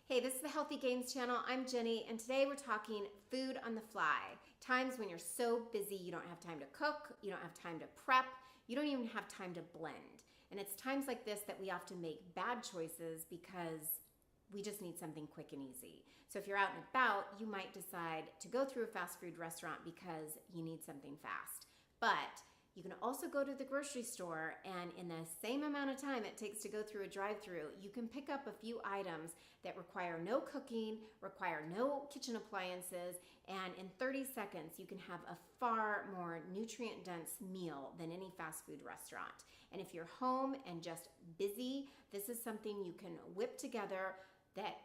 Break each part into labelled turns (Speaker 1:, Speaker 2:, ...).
Speaker 1: Hey, this is the Healthy Gains channel. I'm Jenny, and today we're talking food on the fly. Times when you're so busy, you don't have time to cook, you don't have time to prep, you don't even have time to blend. And it's times like this that we often make bad choices because we just need something quick and easy. So if you're out and about, you might decide to go through a fast food restaurant because you need something fast. But you can also go to the grocery store, and in the same amount of time it takes to go through a drive-through, you can pick up a few items that require no cooking, require no kitchen appliances, and in 30 seconds you can have a far more nutrient-dense meal than any fast food restaurant. And if you're home and just busy, this is something you can whip together that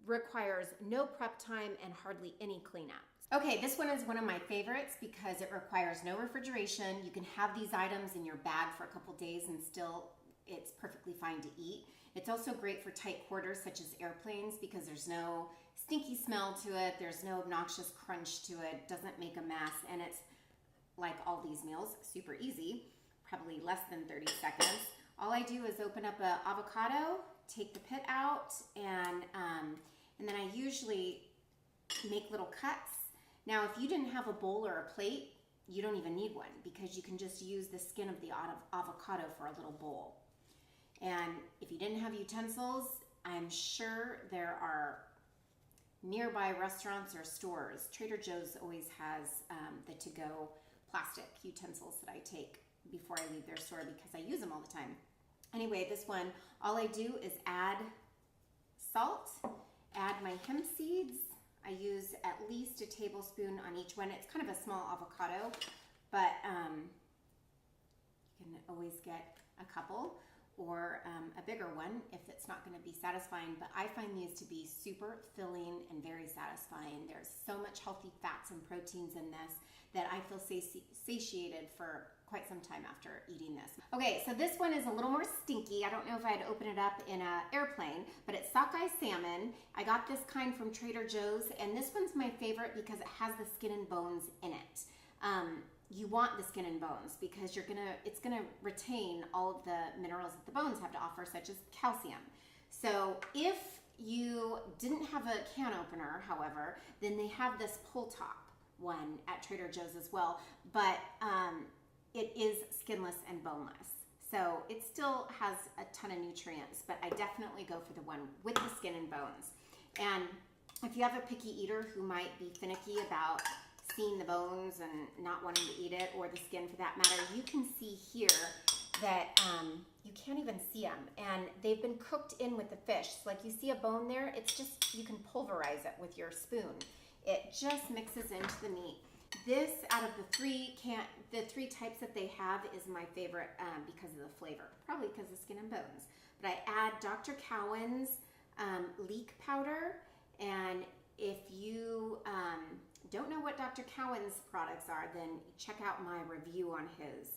Speaker 1: requires no prep time and hardly any cleanup. Okay, this one is one of my favorites because it requires no refrigeration. You can have these items in your bag for a couple days and still it's perfectly fine to eat. It's also great for tight quarters such as airplanes because there's no stinky smell to it, there's no obnoxious crunch to it, doesn't make a mess, and it's like all these meals, super easy, probably less than 30 seconds. All I do is open up an avocado, take the pit out, and then I usually make little cuts. Now, if you didn't have a bowl or a plate, you don't even need one because you can just use the skin of the avocado for a little bowl. And if you didn't have utensils, I'm sure there are nearby restaurants or stores. Trader Joe's always has the to-go plastic utensils that I take before I leave their store because I use them all the time. Anyway, this one, all I do is add salt, add my hemp seeds. I use at least a tablespoon on each one. It's kind of a small avocado, but you can always get a couple or a bigger one if it's not going to be satisfying. But I find these to be super filling and very satisfying. There's so much healthy fats and proteins in this that I feel satiated for quite some time after eating this. Okay, so this one is a little more stinky. I don't know if I'd open it up in an airplane, but it's sockeye salmon. I got this kind from Trader Joe's, and this one's my favorite because it has the skin and bones in it. You want the skin and bones because it's gonna retain all of the minerals that the bones have to offer, such as calcium. So if you didn't have a can opener, however, then they have this pull top one at Trader Joe's as well, but it is skinless and boneless. So it still has a ton of nutrients, but I definitely go for the one with the skin and bones. And if you have a picky eater who might be finicky about seeing the bones and not wanting to eat it, or the skin for that matter, you can see here that you can't even see them, and they've been cooked in with the fish. So like you see a bone there, it's just, you can pulverize it with your spoon. It just mixes into the meat. This, out of the three types that they have, is my favorite because of the flavor, probably because of skin and bones. But I add Dr. Cowan's leek powder, and if you don't know what Dr. Cowan's products are, then check out my review on his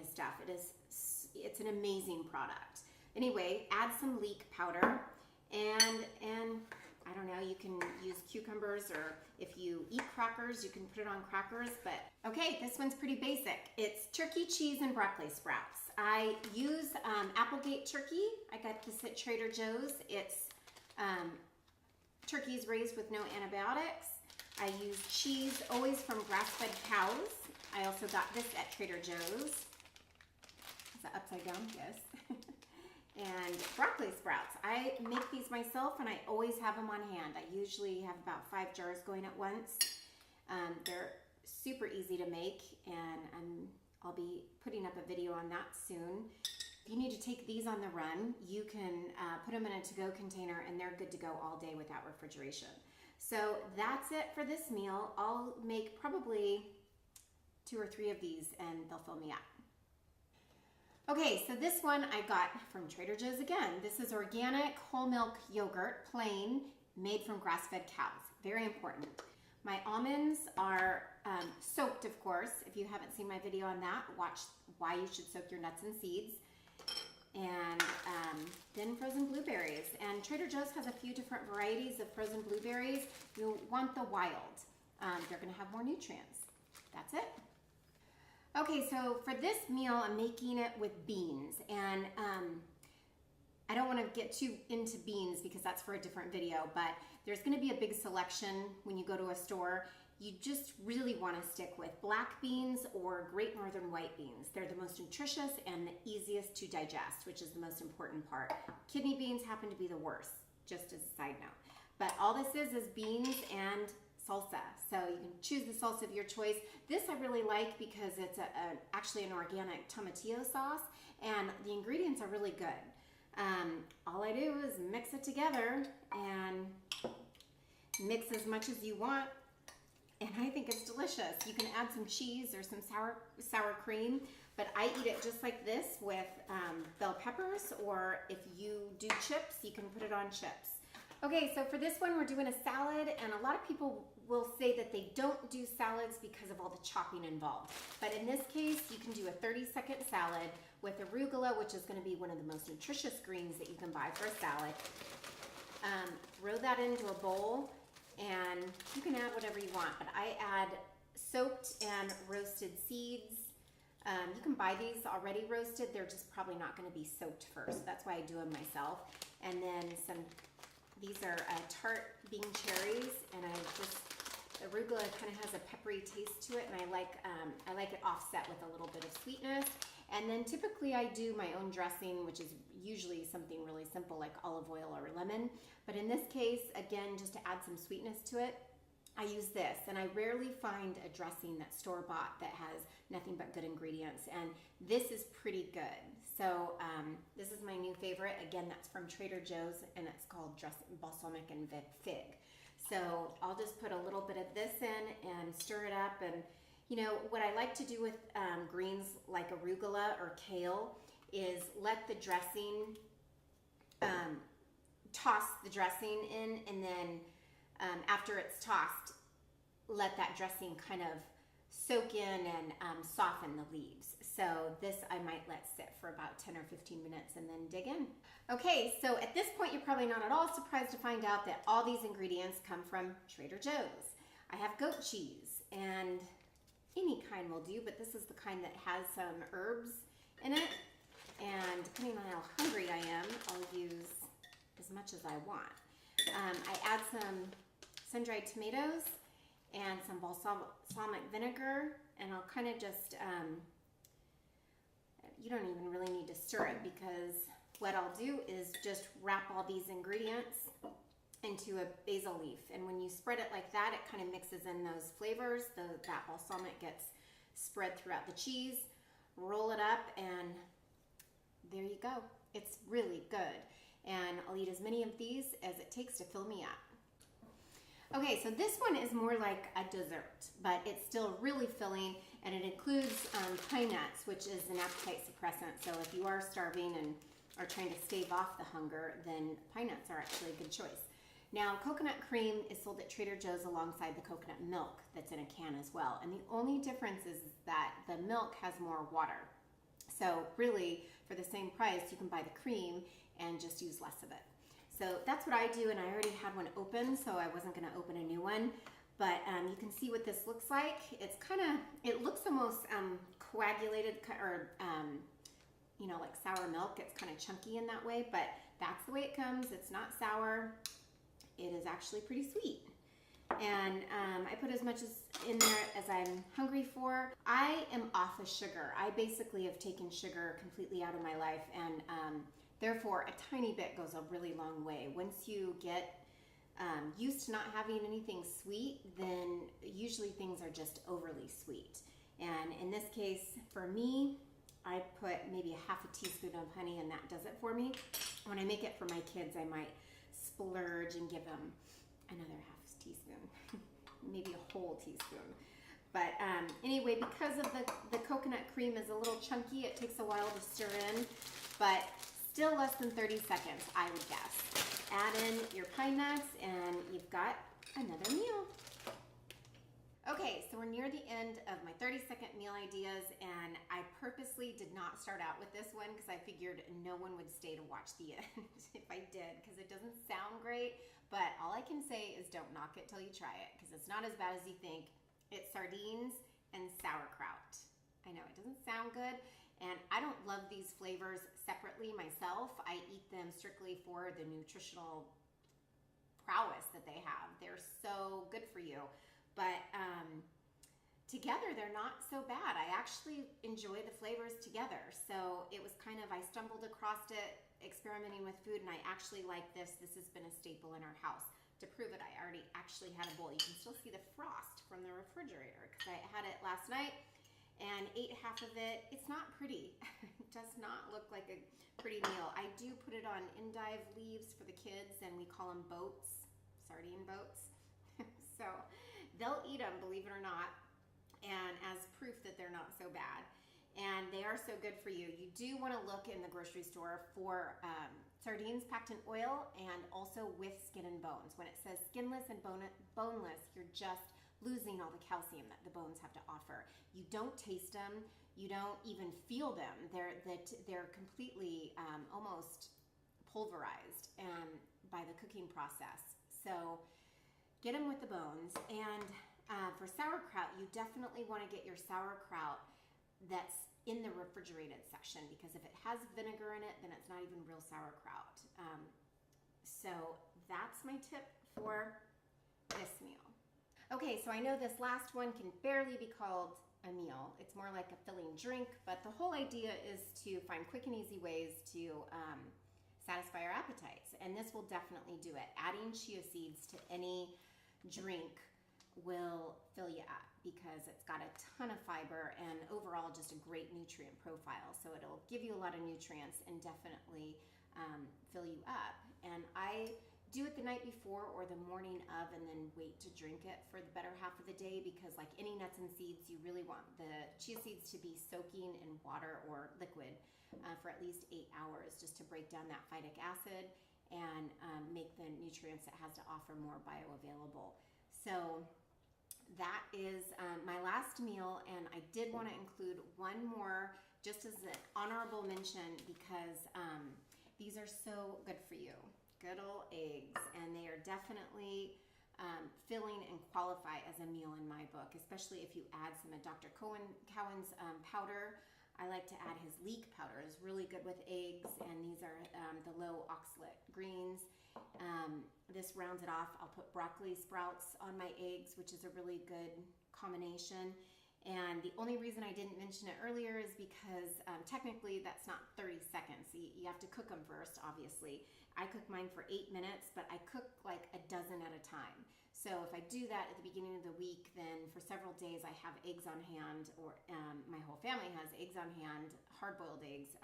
Speaker 1: stuff. It's an amazing product. Anyway, add some leek powder, and I don't know, you can use cucumbers, or if you eat crackers, you can put it on crackers. But okay, this one's pretty basic. It's turkey, cheese, and broccoli sprouts. I use Applegate turkey. I got this at Trader Joe's. It's turkeys raised with no antibiotics. I use cheese, always from grass-fed cows. I also got this at Trader Joe's. Is that upside down? Yes. And broccoli sprouts. I make these myself, and I always have them on hand. I usually have about 5 jars going at once. They're super easy to make, and I'll be putting up a video on that soon. If you need to take these on the run, you can put them in a to-go container, and they're good to go all day without refrigeration. So that's it for this meal. I'll make probably 2 or 3 of these, and they'll fill me up. Okay, so this one I got from Trader Joe's again. This is organic whole milk yogurt, plain, made from grass-fed cows. Very important. My almonds are soaked, of course. If you haven't seen my video on that, watch why you should soak your nuts and seeds. And then frozen blueberries. And Trader Joe's has a few different varieties of frozen blueberries. You'll want the wild. They're gonna have more nutrients. That's it. Okay, so for this meal, I'm making it with beans, and I don't want to get too into beans that's for a different video, but there's gonna be a big selection when you go to a store. You just really wanna stick with black beans or Great Northern white beans. They're the most nutritious and the easiest to digest, which is the most important part. Kidney beans happen to be the worst, just as a side note. But all this is beans and salsa. So you can choose the salsa of your choice. This I really like because it's actually an organic tomatillo sauce, and the ingredients are really good. All I do is mix it together and mix as much as you want, and I think it's delicious. You can add some cheese or some sour cream, but I eat it just like this with bell peppers, or if you do chips, you can put it on chips. Okay, so for this one, we're doing a salad, and a lot of people will say that they don't do salads because of all the chopping involved. But in this case, you can do a 30-second salad with arugula, which is gonna be one of the most nutritious greens that you can buy for a salad. Throw that into a bowl, and you can add whatever you want, but I add soaked and roasted seeds. You can buy these already roasted. They're just probably not gonna be soaked first. That's why I do them myself. And then these are tart bean cherries, and arugula kind of has a peppery taste to it, and I like it offset with a little bit of sweetness. And then typically I do my own dressing, which is usually something really simple like olive oil or lemon. But in this case, again, just to add some sweetness to it, I use this, and I rarely find a dressing that's store-bought that has nothing but good ingredients, and this is pretty good. So this is my new favorite. Again, that's from Trader Joe's, and it's called balsamic and fig. So I'll just put a little bit of this in and stir it up. And you know, what I like to do with greens like arugula or kale is let the dressing, toss the dressing in, and then after it's tossed, let that dressing kind of soak in and soften the leaves. So this I might let sit for about 10 or 15 minutes and then dig in. Okay, so at this point you're probably not at all surprised to find out that all these ingredients come from Trader Joe's. I have goat cheese, and any kind will do, but this is the kind that has some herbs in it. And depending on how hungry I am, I'll use as much as I want. I add some sun-dried tomatoes and some balsamic vinegar, and I'll kind of just, you don't even really need to stir it, because what I'll do is just wrap all these ingredients into a basil leaf, and when you spread it like that, it kind of mixes in those flavors. That balsamic gets spread throughout the cheese. Roll it up, and there you go. It's really good, and I'll eat as many of these as it takes to fill me up. Okay, so this one is more like a dessert, but it's still really filling, and it includes pine nuts, which is an appetite suppressant. So if you are starving and are trying to stave off the hunger, then pine nuts are actually a good choice. Now, coconut cream is sold at Trader Joe's alongside the coconut milk that's in a can as well. And the only difference is that the milk has more water. So really, for the same price, you can buy the cream and just use less of it. So that's what I do, and I already had one open, so I wasn't gonna open a new one. But you can see what this looks like. It's it looks almost coagulated, or you know, like sour milk. It's kind of chunky in that way, but that's the way it comes. It's not sour. It is actually pretty sweet. And I put as much in there as I'm hungry for. I am off of sugar. I basically have taken sugar completely out of my life, and therefore a tiny bit goes a really long way. Once you get used to not having anything sweet, then usually things are just overly sweet. And in this case, for me, I put maybe a half a teaspoon of honey, and that does it for me. When I make it for my kids, I might splurge and give them another half teaspoon, maybe a whole teaspoon. But anyway, because of the coconut cream is a little chunky, it takes a while to stir in, but still less than 30 seconds, I would guess. Add in your pine nuts, and you've got another meal. Okay, so we're near the end of my 30-second meal ideas, and I purposely did not start out with this one because I figured no one would stay to watch the end if I did, because it doesn't sound great, but all I can say is don't knock it till you try it, because it's not as bad as you think. It's sardines and sauerkraut. I know, it doesn't sound good, and I don't love these flavors separately myself. I eat them strictly for the nutritional prowess that they have. They're so good for you. But together, they're not so bad. I actually enjoy the flavors together. So it was kind of, I stumbled across it experimenting with food, and I actually like this. This has been a staple in our house. To prove it, I already actually had a bowl. You can still see the frost from the refrigerator because I had it last night and ate half of it. It's not pretty. It does not look like a pretty meal. I do put it on endive leaves for the kids, and we call them boats, sardine boats. So they'll eat them, believe it or not, and as proof that they're not so bad. And they are so good for you. You do want to look in the grocery store for sardines packed in oil and also with skin and bones. When it says skinless and boneless, you're just losing all the calcium that the bones have to offer. You don't taste them. You don't even feel them. They're completely almost pulverized by the cooking process. So get them with the bones. And for sauerkraut, you definitely want to get your sauerkraut that's in the refrigerated section, because if it has vinegar in it, then it's not even real sauerkraut. So that's my tip for this meal. Okay, so I know this last one can barely be called a meal. It's more like a filling drink, but the whole idea is to find quick and easy ways to satisfy our appetites, and this will definitely do it. Adding chia seeds to any drink will fill you up because it's got a ton of fiber and overall just a great nutrient profile. So it'll give you a lot of nutrients and definitely fill you up. And I do it the night before or the morning of, and then wait to drink it for the better half of the day, because like any nuts and seeds, you really want the chia seeds to be soaking in water or liquid for at least 8 hours, just to break down that phytic acid and make the nutrients it has to offer more bioavailable. So that is my last meal, and I did want to include one more just as an honorable mention, because these are so good for you. Good old eggs, and they are definitely filling and qualify as a meal in my book, especially if you add some of Dr. Cowan's powder. I like to add his leek powder. It's really good with eggs, and these are the low oxalate greens. This rounds it off. I'll put broccoli sprouts on my eggs, which is a really good combination. And the only reason I didn't mention it earlier is because technically that's not 30 seconds. You have to cook them first, obviously. I cook mine for 8 minutes, but I cook like a dozen at a time. So if I do that at the beginning of the week, then for several days I have eggs on hand, or my whole family has eggs on hand, hard-boiled eggs,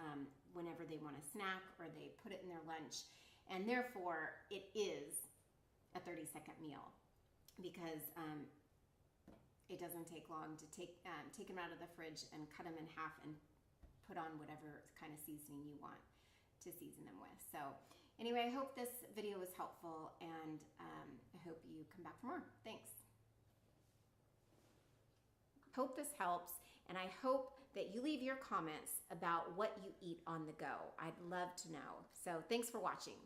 Speaker 1: whenever they want a snack or they put it in their lunch. And therefore, it is a 30-second meal, because it doesn't take long to take them out of the fridge and cut them in half and put on whatever kind of seasoning you want to season them with. So anyway, I hope this video was helpful, and I hope you come back for more. Thanks. Hope this helps, and I hope that you leave your comments about what you eat on the go. I'd love to know. So thanks for watching.